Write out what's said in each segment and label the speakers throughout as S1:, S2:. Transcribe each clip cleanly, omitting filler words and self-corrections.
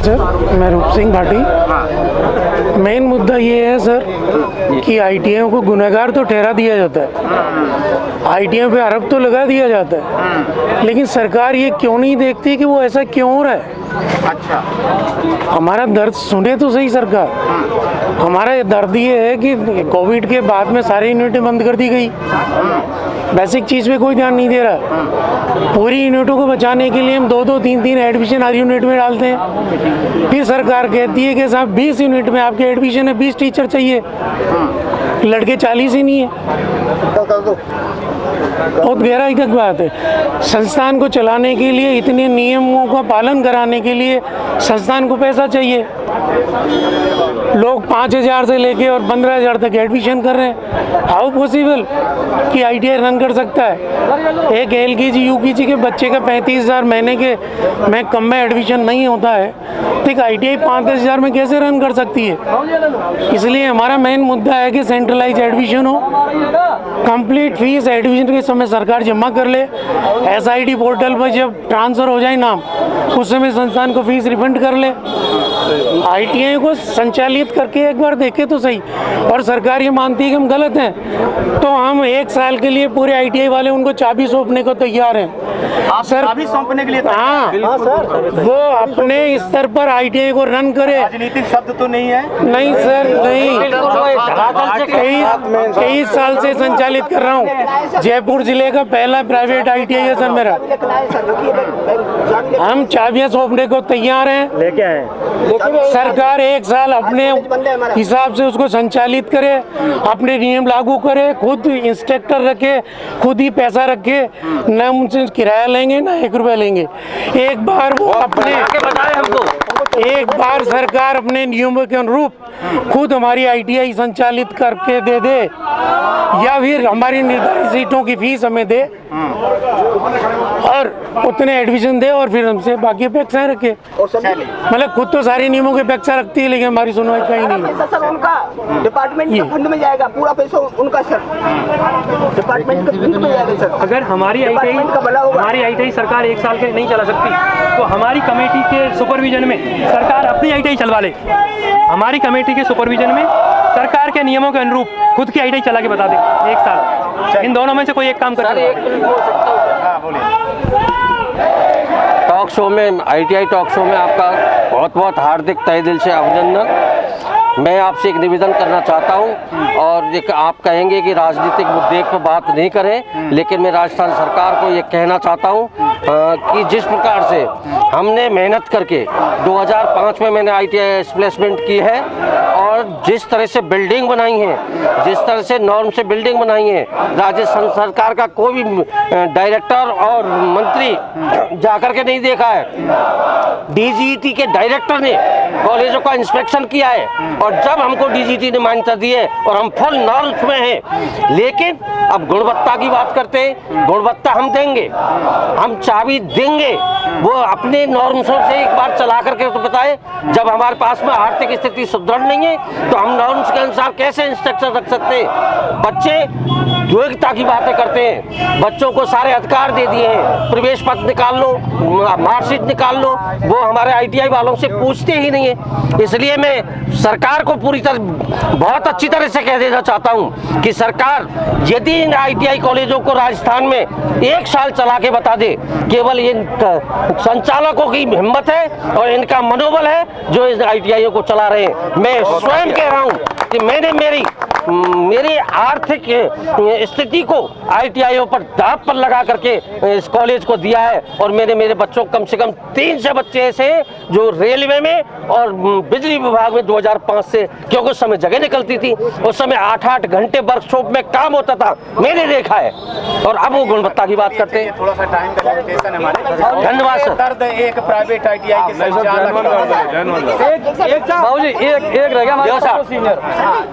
S1: Sir, मैं रूप Singh Bhati. Main मुद्दा ये है सर कि आईटीआई को गुनहगार तो ठहरा दिया जाता है, आईटीआई पे आरोप तो लगा दिया जाता है, लेकिन सरकार ये क्यों नहीं देखती कि वो ऐसा क्यों हो रहा है।
S2: अच्छा,
S1: हमारा दर्द सुने तो सही सरकार। हमारा दर्द ये है कि कोविड के बाद में सारी यूनिटें बंद कर दी गई, बेसिक चीज़ पे कोई ध्यान नहीं दे रहा। पूरी यूनिटों को बचाने के लिए हम 2-2, 3-3 एडमिशन हर यूनिट में डालते हैं। फिर सरकार कहती है कि साहब 20 यूनिट में आपके एडमिशन है, 20 टीचर चाहिए, लड़के 40 ही नहीं है। बहुत गहराई तक बात है। संस्थान को चलाने के लिए, इतने नियमों का पालन कराने के लिए संस्थान को पैसा चाहिए। लोग 5,000 से लेके और 15,000 तक एडमिशन कर रहे हैं। हाउ पॉसिबल कि आईटीआई रन कर सकता है? एक एलकेजी यूकेजी के बच्चे का 35,000 महीने के में कम में एडमिशन नहीं होता है, तो एक आईटीआई 5-10,000 में कैसे रन कर सकती है? इसलिए हमारा मेन मुद्दा है कि सेंट्रलाइज एडमिशन हो, कंप्लीट फीस एडमिशन के समय सरकार जमा कर ले। एसआईडी पोर्टल पर जब ट्रांसफ़र हो जाए नाम, उस समय संस्थान को फीस रिफंड कर ले। आईटीआई को संचालित करके एक बार देखे तो सही। और सरकार ये मानती है कि हम गलत हैं, तो हम 1 साल के लिए पूरे आईटीआई वाले उनको चाबी सौंपने को तैयार हैं।
S2: आप सर चाबी सौंपने के लिए?
S1: हाँ सर, वो अपने स्तर पर आईटीआई को रन करे।
S2: राजनीतिक शब्द तो नहीं है?
S1: नहीं सर, नहीं। कई साल से संचालित कर रहा हूँ। जयपुर जिले का पहला प्राइवेट आईटीआई है सर मेरा। हम चाबियां सौंपने को तैयार हैं।
S2: लेके आए
S1: सरकार 1 साल अपने हिसाब से उसको संचालित करे, अपने नियम लागू करे, खुद इंस्ट्रक्टर रखे, खुद ही पैसा रखे, न उनसे किराया लेंगे ना 1 रुपया लेंगे। एक बार वो अपने एक बार सरकार अपने नियमों के अनुरूप खुद हमारी आईटीआई संचालित करके दे दे, या फिर हमारी निर्धारित सीटों की फीस हमें दे और उतने एडमिशन दे, और फिर हमसे बाकी अपेक्षाएं रखे। मतलब खुद तो सारे नियमों की अपेक्षा रखती है, लेकिन हमारी सुनवाई कहीं नहीं है।
S3: सर उनका डिपार्टमेंट के फंड में जाएगा, पूरा पैसा उनका सर डिपार्टमेंट के फंड में जाएगा सर।
S4: अगर हमारी आईटीआई सरकार 1 साल के नहीं चला सकती, तो हमारी कमेटी के सुपरविजन में सरकार अपनी आईटीआई चलवा ले। हमारी कमेटी के सुपरविजन में सरकार के नियमों के अनुरूप खुद की आईटीआई चला के बता दे 1 साल। इन दोनों में से कोई एक काम कर।
S5: टॉक शो में, आईटीआई टॉक शो में आपका बहुत बहुत हार्दिक तहे दिल से अभिनंदन। मैं आपसे एक निवेदन करना चाहता हूं, और एक आप कहेंगे कि राजनीतिक मुद्दे पर बात नहीं करें, लेकिन मैं राजस्थान सरकार को ये कहना चाहता हूं कि जिस प्रकार से हमने मेहनत करके 2005 में मैंने आईटीआई प्लेसमेंट की है, और जिस तरह से बिल्डिंग बनाई है, जिस तरह से नॉर्म से बिल्डिंग बनाई है, राजस्थान सरकार का कोई भी डायरेक्टर और मंत्री जाकर के नहीं देखा है। डीजीटी के डायरेक्टर ने कॉलेजों का इंस्पेक्शन किया है, और जब हमको डीजीटी ने मान्यता दी है और हम फुल नॉर्म्स में हैं, लेकिन अब गुणवत्ता की बात करते हैं। गुणवत्ता हम देंगे, हम चाबी देंगे, वो अपने नॉर्म्सों से एक बार चला करके तो बताए। जब हमारे पास में आर्थिक स्थिति सुदृढ़ नहीं है, तो हम नॉर्म्स के अनुसार कैसे इंस्ट्रक्शन रख सकते हैं? बच्चे योग्यता की बातें करते हैं, बच्चों को सारे अधिकार दे दिए हैं, प्रवेश पत्र निकाल लो, मार्कशीट निकाल लो, वो हमारे आईटीआई वालों से पूछते ही नहीं है। इसलिए मैं सरकार को पूरी तरह, बहुत अच्छी तरह से कह देना चाहता हूं कि सरकार यदि इन आईटीआई कॉलेजों को राजस्थान में 1 साल चला के बता दे, केवल इन संचालकों की हिम्मत है और इनका मनोबल है जो इस आईटीआई को चला रहे हैं। मैं स्वयं कह रहा हूं कि मैंने मेरी आर्थिक स्थिति को आईटीआईओ पर दांव पर लगा करके इस कॉलेज को दिया है, और मेरे बच्चों कम से कम 300 बच्चे ऐसे जो रेलवे में और बिजली विभाग में 2005 से, क्योंकि उस समय जगह निकलती थी, उस समय 8-8 घंटे वर्कशॉप में काम होता था, मैंने देखा है। और अब वो गुणवत्ता की बात करते हैं।
S2: थोड़ा सा टाइम का लिमिटेशन है हमारे।
S5: धन्यवाद सर।
S2: दर्द एक प्राइवेट आईटीआई के
S4: बाबूजी एक रह गया हमारे सीनियर।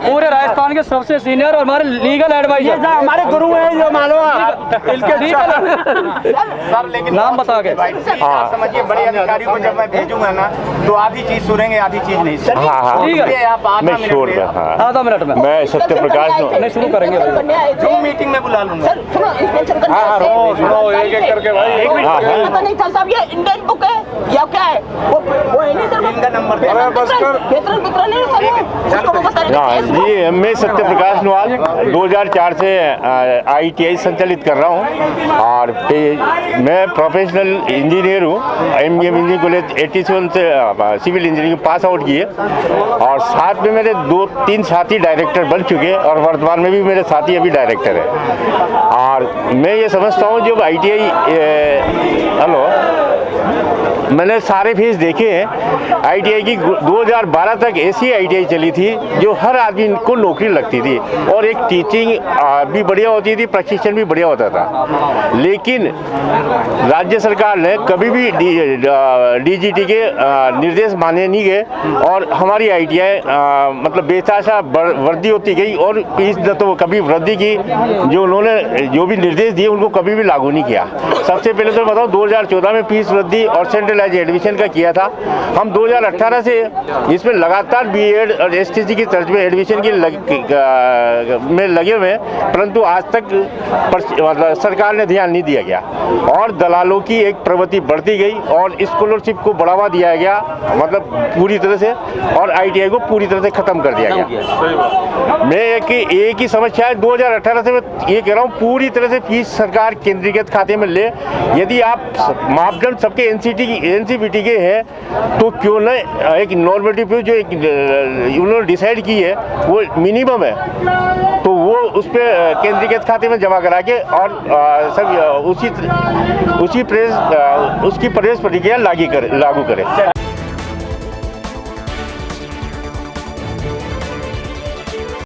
S4: पूरे राजस्थान के
S6: के सबसे सीनियर और हमारे लीगल एडवाइजर
S3: हमारे गुरु हैं जो मानो
S2: सर लेकिन
S6: नाम बता के।
S2: आप समझिए बड़े अधिकारियों को जब मैं भेजूंगा ना तो आधी चीज सुनेंगे आधी चीज नहीं सुनेंगे।
S7: हाँ
S6: ठीक है।
S2: इसलिए आप आधा
S7: मैं
S2: मिनट
S7: श्योर
S2: दे-
S7: हाँ
S6: आधा मिनट में
S7: मैं सत्य प्रकाश
S6: नहीं शुरू करेंगे भाई।
S2: जूम मीटिंग में बुला लूंगा।
S3: सर सुनो इंस्पेक्शन करने
S2: हाँ,
S3: से-
S2: सुनो, एक एक करके भाई।
S3: एक मिनट
S7: हाँ, हाँ।
S3: पता नहीं था साहब ये इंडियन बुक है या क्या है वो है नहीं सर
S2: इनका नंबर दे।
S3: वेतन वितरण नहीं सर उसको वो बता रहे
S7: हाँ
S3: थे।
S7: जी, मैं सत्य प्रकाश नवाल 2004 से ITI संचालित कर रहा हूँ और मैं प्रोफेशनल इंजीनियर हूँ। MGM इंजीनियरिंग कॉलेज 87 से सिविल इंजीनियरिंग पास आउट किए और साथ में मेरे 2-3 साथी डायरेक्टर बन चुके हैं और वर्तमान में भी मेरे साथी अभी डायरेक्टर हैं। और मैं ये समझता हूँ जब ITI हेलो मैंने सारे फेज देखे हैं। ITI की 2012 तक ऐसी ITI चली थी जो हर आदमी को नौकरी लगती थी और एक टीचिंग भी बढ़िया होती थी, प्रशिक्षण भी बढ़िया होता था। लेकिन राज्य सरकार ने कभी भी DGT के निर्देश माने नहीं गए और हमारी ITI मतलब बेतहाशा वृद्धि होती गई और फीस न तो कभी वृद्धि की जो उन्होंने जो भी निर्देश दिए उनको कभी भी लागू नहीं किया। सबसे पहले तो बताओ 2014 में फीस वृद्धि और सेंट्रलाइज एडमिशन का किया था। हम 2018 से इसमें लगातार BEd और STC की तर्ज में एडमिशन में लगे हुए हैं, परंतु आज तक मतलब सरकार ने ध्यान नहीं दिया गया और दलालों की एक प्रवृत्ति बढ़ती गई और स्कॉलरशिप को बढ़ावा दिया गया मतलब पूरी तरह से और ITI को पूरी तरह से खत्म कर दिया गया। मैं एक ही समस्या है 2018 से मैं ये कह रहा हूँ पूरी तरह से फीस सरकार केंद्रीकृत खाते में ले। यदि आप मापदंड सबके NCPT के हैं तो क्यों न एक नॉर्मेटिव फीस जो एक उन्होंने डिसाइड की है वो मिनिमम है तो वो उस पर केंद्रीकृत खाते में जमा करा के और सब उसकी प्रेस प्रतिक्रिया लागू करें।